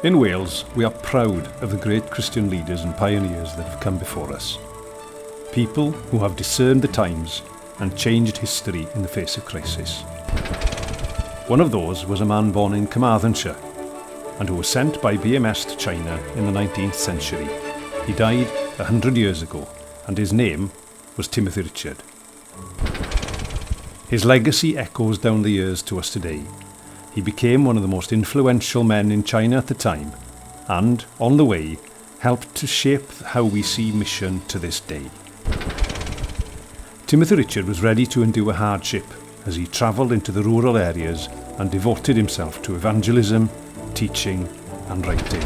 In Wales, we are proud of the great Christian leaders and pioneers that have come before us. People who have discerned the times and changed history in the face of crisis. One of those was a man born in Carmarthenshire and who was sent by BMS to China in the 19th century. He died 100 years ago and his name was Timothy Richard. His legacy echoes down the years to us today. He became one of the most influential men in China at the time and, on the way, helped to shape how we see mission to this day. Timothy Richard was ready to endure hardship as he travelled into the rural areas and devoted himself to evangelism, teaching and writing.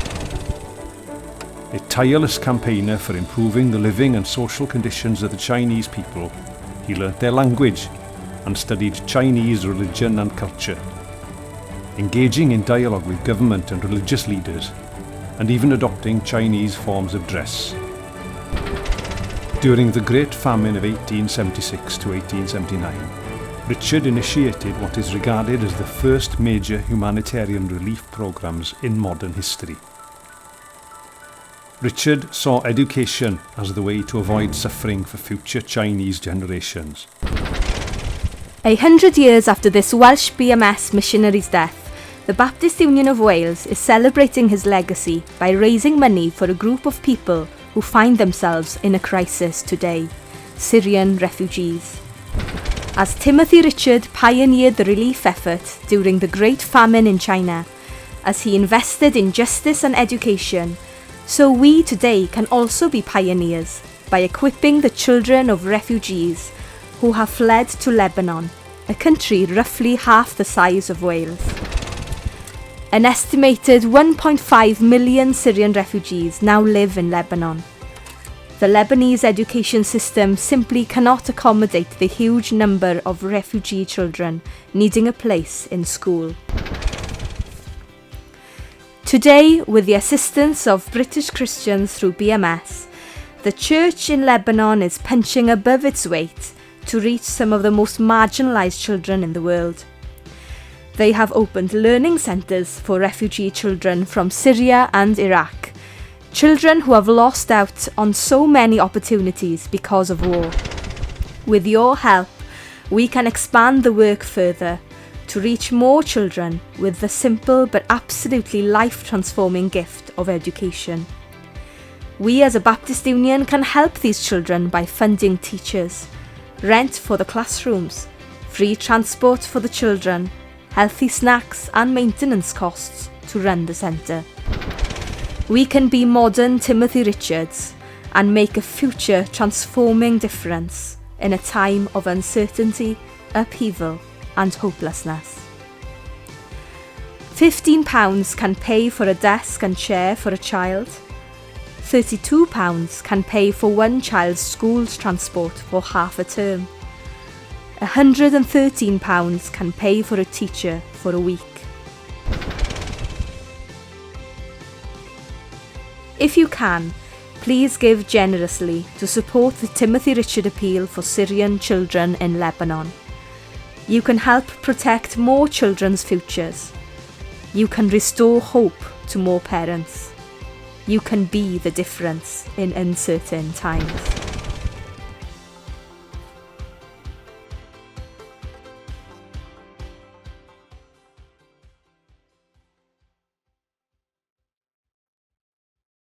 A tireless campaigner for improving the living and social conditions of the Chinese people, he learnt their language and studied Chinese religion and culture, engaging in dialogue with government and religious leaders, and even adopting Chinese forms of dress. During the Great Famine of 1876 to 1879, Richard initiated what is regarded as the first major humanitarian relief programs in modern history. Richard saw education as the way to avoid suffering for future Chinese generations. 100 years after this Welsh BMS missionary's death, the Baptist Union of Wales is celebrating his legacy by raising money for a group of people who find themselves in a crisis today, Syrian refugees. As Timothy Richard pioneered the relief effort during the Great Famine in China, as he invested in justice and education, so we today can also be pioneers by equipping the children of refugees who have fled to Lebanon, a country roughly half the size of Wales. An estimated 1.5 million Syrian refugees now live in Lebanon. The Lebanese education system simply cannot accommodate the huge number of refugee children needing a place in school. Today, with the assistance of British Christians through BMS, the church in Lebanon is punching above its weight to reach some of the most marginalised children in the world. They have opened learning centres for refugee children from Syria and Iraq, children who have lost out on so many opportunities because of war. With your help, we can expand the work further to reach more children with the simple but absolutely life-transforming gift of education. We as a Baptist Union can help these children by funding teachers, rent for the classrooms, free transport for the children, healthy snacks and maintenance costs to run the centre. We can be modern Timothy Richards and make a future transforming difference in a time of uncertainty, upheaval and hopelessness. £15 can pay for a desk and chair for a child. £32 can pay for one child's school transport for half a term. £113 can pay for a teacher for a week. If you can, please give generously to support the Timothy Richard Appeal for Syrian children in Lebanon. You can help protect more children's futures. You can restore hope to more parents. You can be the difference in uncertain times.